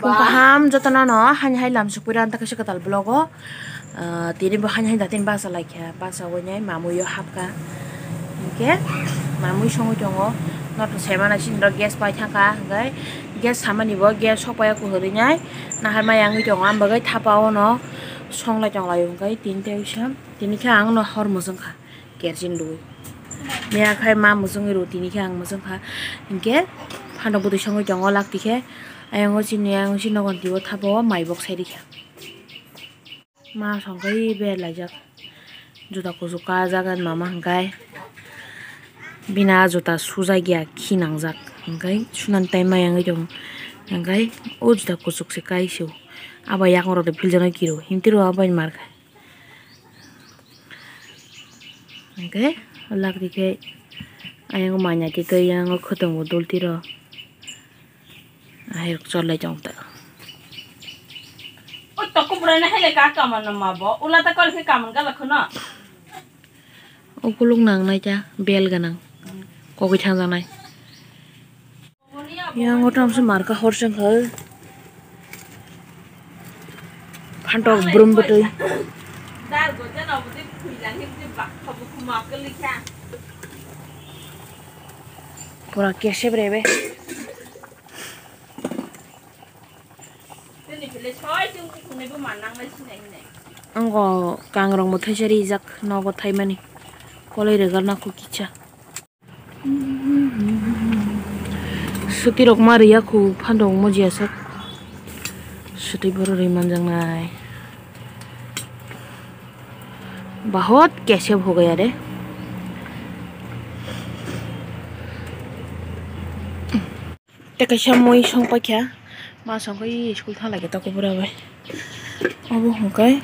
Pungkaham jotana no hanya lam sukuran tak ketal blogo tini bo hanya datin basa like ya basa wonya mamu yo hapka oke mamu songo jongo not semana sin do gas pai thaka gai gas samani bo gas sopaya ku horinyai na har mayang jongo am bagai thapao no songla jongla yung gai tin te usam tini kha ang no hor muzung kha kerjin lui mea khai ma muzung ro tini kha ang muzung kha inke phano budu songo jongo lak dikhe ayang sini nogon diwo thabo mai box seri kha ma songkai be lajak juta kusuka jagan mama hangkai bina juta sujai gya khinangjak hangkai sunan time yang jong hangkai o juta kusuk se kai su aba yak ngoro de philjana kiro hintiro abai mar khai hangkai lak dike ayang manya ke kai yang khotong bodol tiro akhir cholai jong ta o to ko brana hele ka kaman ma bo ula ta kol ke kaman ga lakhna o kulung nang nai cha bel ganang ko gi thang nai yang otam se marka horsang khal phantok brum butui dar go jana budi khuilang ke bak khabu khuma ke likha pura kese brebe anggo kangrong mo thajari jak nogo thaimani kolai regal na ko kicha suti rok maria khu phandong mo jiasak suti boro riman jangnai बहुत कैसे हो गया रे tekasha moi song pakya ma song kai school thang lagi ta ko bura bai abu hokai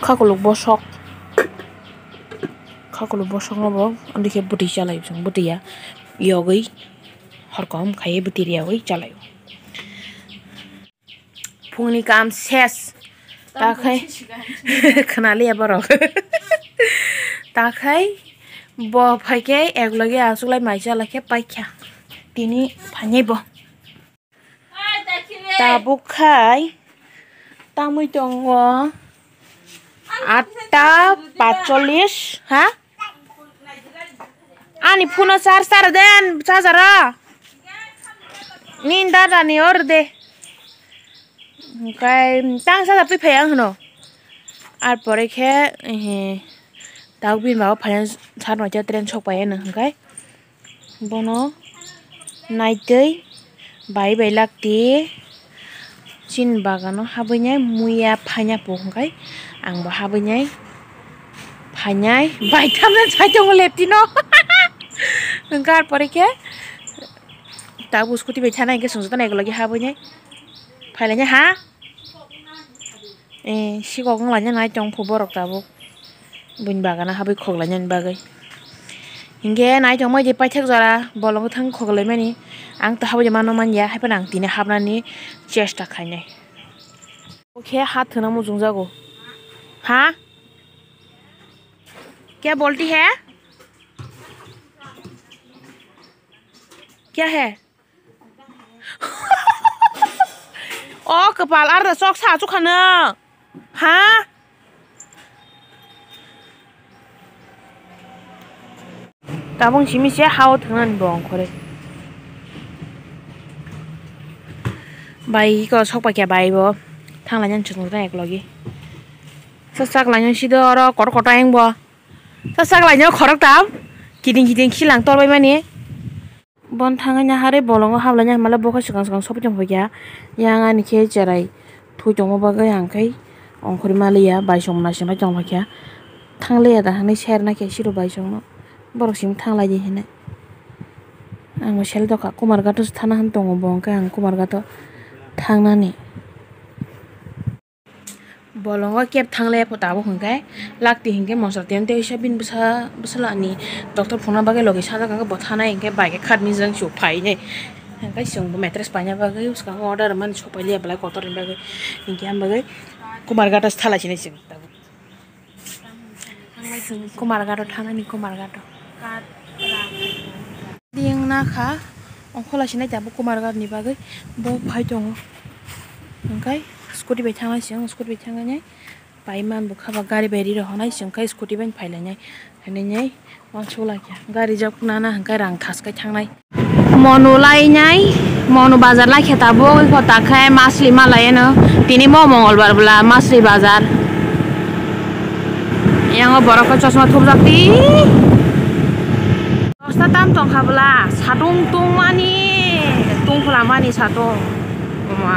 khakolok bosok no andike buti chalai jong butiya yogai harkom khai buti ria oi chalai phungni kam ses ta khai khanali abaro ta khai bo phaike eglage asulai maija lakhe paikha tini phanyai bo tabu khai tamui tongo 8:45 ha ani puno sar den charger ninda dani orde kai tang sa pi phayang hno ar pore khe tagbin ma phayan sar no ja train sok pai na kai bono naitei bai lakti chin bagano habunyai muya phanya pohkai angbo habunyai phanyai bai thamna chaitong leptino ngkar porike tabu skuti bai thana ke sungjata na eglagi habunyai phailanya ha sikok nglanya nai tong phuborok tabu buin bagana habai khoglanya bagai hinge nai tong moi je paithak jara bolong thang khoglai mani ang ta habai mano manja haipan ang tine habnani chesta khainai okay हाथ थना मुझुंग जागो हाँ क्या बोलती है क्या है ओ कपाल are sock साचु खाना हाँ ताबंग सिमी से हाउ थना बंग करे बाई को सॉक पाके बाई बो थांलायन चुंगदा एकलगी ससाक लायन सिदो रो कट आंग बो ससाक लायन खरक ताम किदिं खिलां तरबाय माने बन थांगायना हारे bolongo हाबलायना माला बखा सिगां सपजों होया यांग आनि के जेराय थुजोंबो बागै आंखै अंखरि मालिया बायसंना सिना जंफाखया थांलाया दा हानै सेरना के सिरु बायसंनो बरसिम थांलायदि हेने आं सेल दका कुमारगातो थाना हान दङ बंका आं कुमारगातो थांनानै bolongo kep thangle potabo hungkai lakti hingke monsar tente isa bin bsala ani doctor phona bagai logi saja ka bothana hingke bike khatni jang su phai ne hingkai sung mattress paina bagai uska order man sopai le blai kotor bagai hingke am bagai kumargata thala sini sing tabu kumargato thangani kumargato ding na kha ongkhola sinai tabu kumargat ni bagai bo phai dong ओंखाय scooty बाय थांनायसिं scooty बाय थांनानै बायमान बुखाबा गारि बायरि रहनायसिं ओंखाय scooty bye फायलायनाय हनै मानसिखौ लाखिया गारि जाबनाना ओंखाय रां थासखाय थांनाय मनु लायनाय मनु बाजार लाखिया ताबो ताखाय मासलि मालायनो दिनै मंगलबार बोला मासलि बाजार yang borok chosma thubjakti dosta tam tong khabla satung tung mani tung phla mani satung ma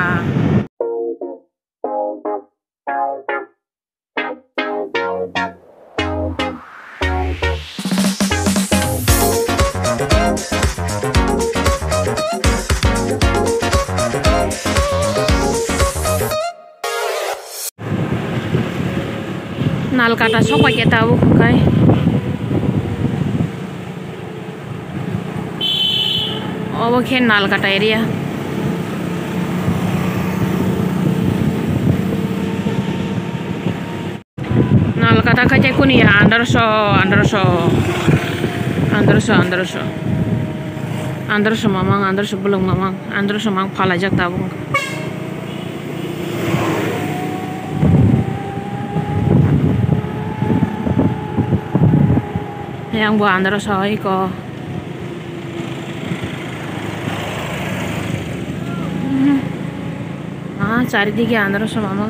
nalkata sok pakai tahu kai oh khen nalkata area nalkata kai kuni ya anderso mamang anderso belum mamang anderso mang phalajak tahu yang buat andar soi ko cari dike andar so mama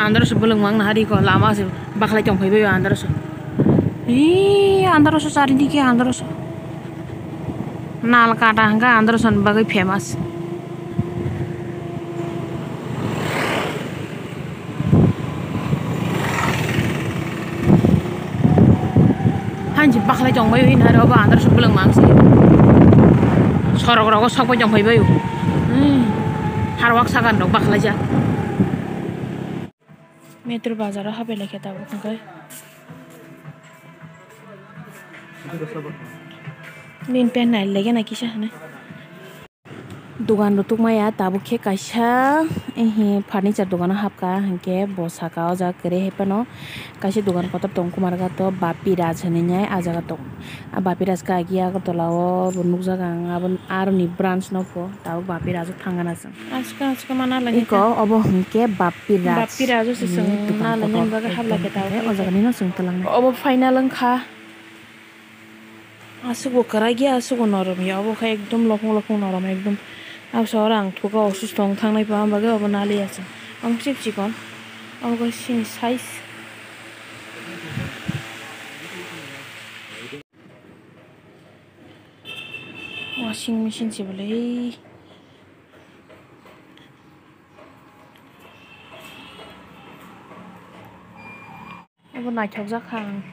andar sebelum mang hari ko lama sih bakal jong phai be andar so andar so cari dike andar so nalkata hangga andar son bagai famous hanji bakal jong phai be naro ba andar sebelum mang sih sorok sok jong phai be harwak sagan dok bakal aja metro bazar habe lekhe tabu kai min pen nai lege na kisha ne dugan rutuk maya tabu khe kaisa furniture dugan hapka hanke bosaka o ja kere hepano kaisa dugan kotor tong kumarga to bapi raj hene ajaga to bapi raj ka agia ko tolao bunukjaga abon arni branch no po tabu bapi raj thangana sa aska mana lagi ko obo hanke bapi raj se sung na lanyan baga habla ke tabu o jaga ni no sung talang obo final angkha asugo karagi asugo norom ya obo kha ekdom lokong norom ekdom अब seorang tuka osus tong thang nai pa baga obo nali ase ang chip chikon obo sin size washing machine si boleh obo nai thok ja khang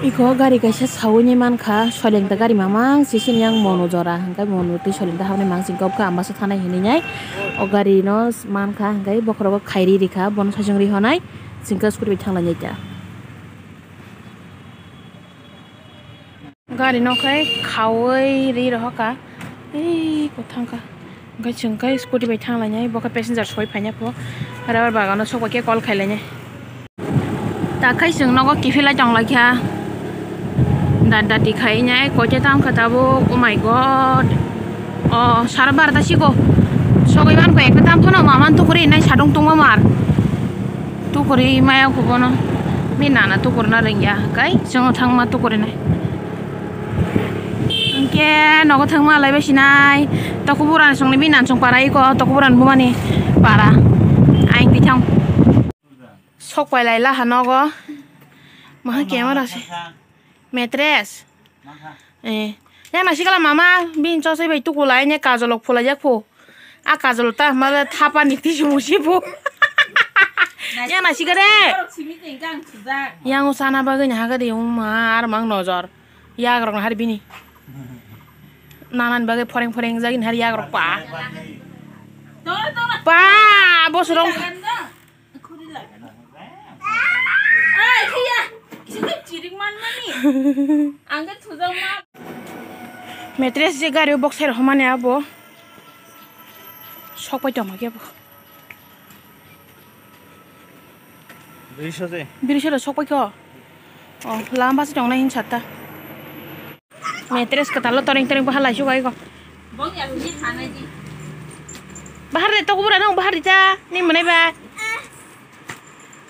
iko gari kaisa sawuni mankha solengta gari mamang sisin yang mono jora hangkai mono ti solengta hamne mangsing kopka ambasa thanai hinai o gari no mankha hangkai bokrogo khairi rikha bon sajong ri honai singka skuri thangla jaita gari no khai khawai ri rohaka kothangka hangkai singkai skuri bai thangla nyai boka passenger soi phaina po rabar bagano sokwa ke call khailai nyai ta khai sing nogo kifila jongla kha dada dikai nyai koce tam katabu oh my god oh sarbar ta siko sogai man ko ekta tam thono maman to kuri nai sadong tong mamar to kuri maya ko bono mi nana to kurna rengya kai songo thang ma to kuri nai angke nogo thang ma lai besinai to kuburan songni mi nan song parai ko to kuburan bumani para aing ti thang sok pai lai la hanogo maha camera se Metres, yang nasi kalau mama bin cosai bai tu kulai nya kajolok pula jak po, kajol ta ma thapa ni ti musibo yang nasi gede yang usana bagai nyaga deh umar mang nozor ya gerong hari bini nanan bagai poreng zagin hari ya gerong pa bos rong metres je gari box her homane abo sok pai tama ke abo birisho sok pai ko lamba se jongna hin chatta metres katalo toreng bahala su gai ko bahar de to kubura nang bahar ja ni mane ba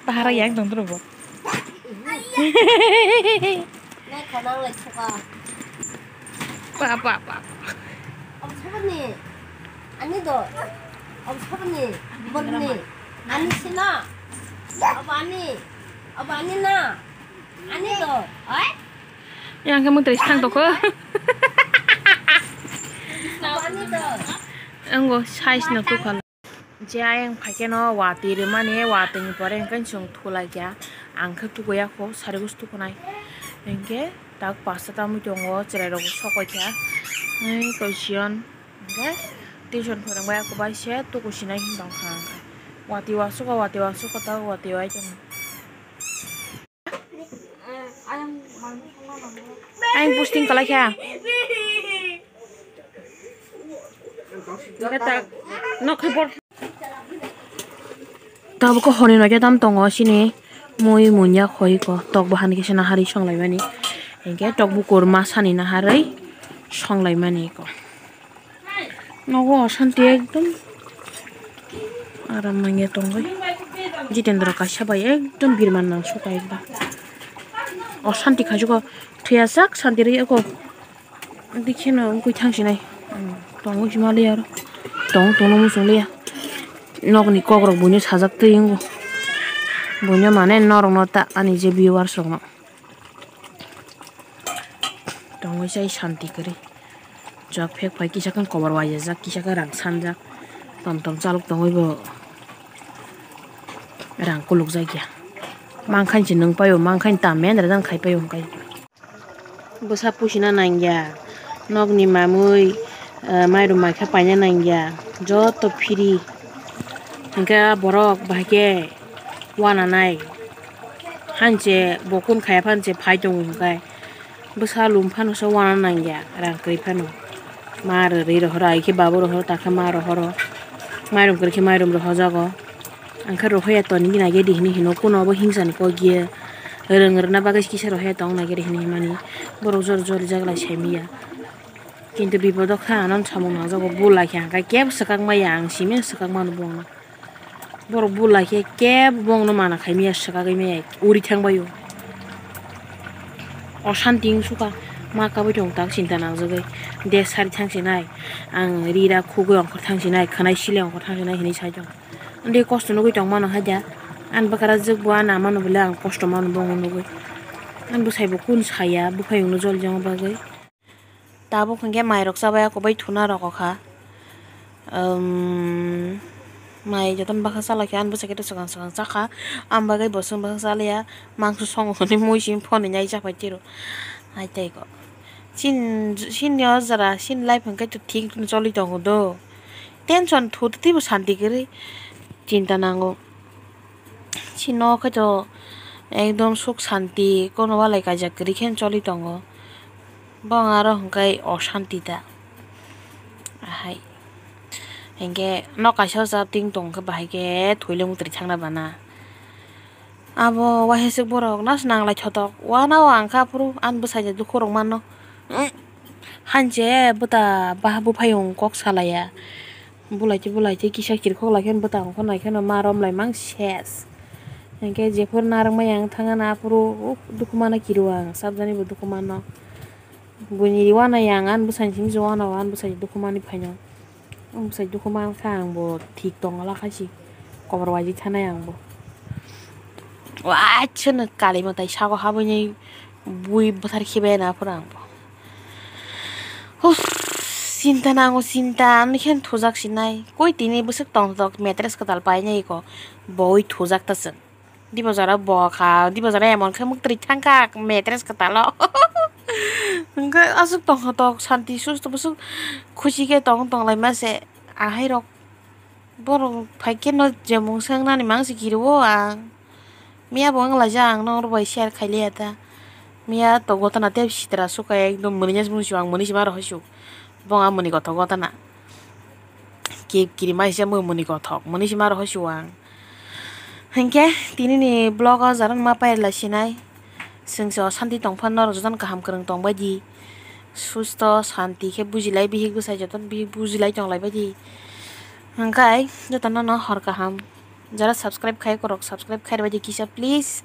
bahar yang dong tro bo 내 가방을 쳐가. apa 사부님, 아니도. 사부님, 뭐니? 아니 신나. 아니나. 아니도. 어이? yang kamu terus tang toko 아니도. anggo size na tu kala ja yang phake no wati re mane wati ni pore kan chung thula ja angka tu goya ko sare gustu konai engke tak pasta tamu jongo cerai ro sokoi kya kosion engke tuition phorang ba ko bai se tu ko sinai hin bang khang wati wasu ko ta wati wai jang anh posting kalai kya kata nok report tab ko hone no jadam tongo sini moi munya khoi ko tok bahan ke sana hari songlai mani engke tok bu korma sani na harai songlai mani ko nogo shanti ekdom aram nange tongai jitendra kasha bai ekdom birman nang sukai ekdom shanti khajuko thuyasak shanti re ko dikheno koi thangsi nai tongo jimali aro tong tono musunglia nogni kogrok bunyo sajak teingo bunyo mane norong nota ani je viewers rong tongo sai shanti kare jak phek pai kisa kan cover waya jak kisa ka rang sanjak tom chaluk tongoi bo rang kuluk jagya mangkhan chi nang payo mangkhan ta men ra dang khai payo kai bosa pusina nangya nogni mamui mairu maikha paina nangya joto phiri hingga borok bahage wana nai hanje bokun khaya phanche phai dong kai bosa lumphano so wana nangya rang kai phano mar re ro hora ki babu ro ta kha mar ro mairum kar ki mairum ro jago angkha ro hoya to ni na ge dihni hino kuno bo hingsan ko gie rengr na bagai ki sero he tong na ge dihni mani borok jor jagla semiya কিন্তু বিপদ খানান সামং না যাবো বুলা খেয়া কেব সাকাক মাই আং সিমে সাকাক মানো বং বড় বুলা খে কেব বং no mana খাইমিয়া সাকাক মে উরি থাংবায়ো অশান্তিং সুকা মা কাবই দं tak চিন্তা না জগৈ দে সারি থাংসি নাই আং রিরা খুগৈ অংখর থাংসি নাই খানাই সিলে অংখর থাংসি নাই হিনি সাইজং দে কষ্ট নগৈ দं মানো হাজা আন বাকারা জগবো আনা মানো বলে আং কষ্ট মানো বং নগৈ আন বসাইবো কোন সায়া বুফাইনো জল জং বাগৈ tabo khangge mairok sabaya ko bai thuna roko kha mai joton bakha sala khan busake to sagang chakha amba gai bosung bakha salaya mangsu song ni muisim phone nyai chapai tiro ai tai ko sin yo jara sin life hangke to thik choli dong do tension thuti bo shanti gere চিন্তা nango sino kha to ekdom suk shanti kono walai kajak gri khen choli tongo bang aro hongkai অশান্তি da hai engge nokasho sa ting tong ka bahige thoile mutri thangna bana abo wahesik borok nas nanglai thotok wana angka puru an busai du khorong manno hanje buta bahabu phayong kok salaya bulaiti kisa kirkhok laikhen buta ongkho naikhen marom lai mang ses engge jepur narang mayang thanga na puru dukumana kiruang sabjani bu dukumana bunyi wana yang an busan sing wana wan busai dukumani phaino busai dukuman khang bo thik tong la khasi kobar waji thana yang bo wa chana kali ma tai sago haboni bui buthar khibe na purang bo cinta nango cinta ani khen thojak sinai koi tini busuk tong tok mattress katal pai nei ko boi thojak ta seng di bazara bo kha di bazara emon khe muk tri thangka mattress katalo engka asuk tong tok santi sus to busuk khushi ke tong lai ma se ahai rok bor phaike no jemung sang nani mang si kirwo ang mia bong la jang no ro bai share khaile ata mia to gotana te sitra suka ekdom muninya bung siwang muni simar hosu bong amuni goto gotana ki kirima ise muni gothok muni simar hosuang hengke tini ni blog jaran ma pai la sinai singso santi tongphan nor jodan kaham krang tong baji susto santi ke bujilai bihik busai joton bihik bujilai tong lai baji hangkai jotan no hor kaham jara subscribe khai korok subscribe khai baji kisa please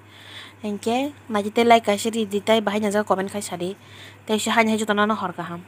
hengke najite like kaisiri ditai bahai naja comment khai sari te se hain hai jotan no hor kaham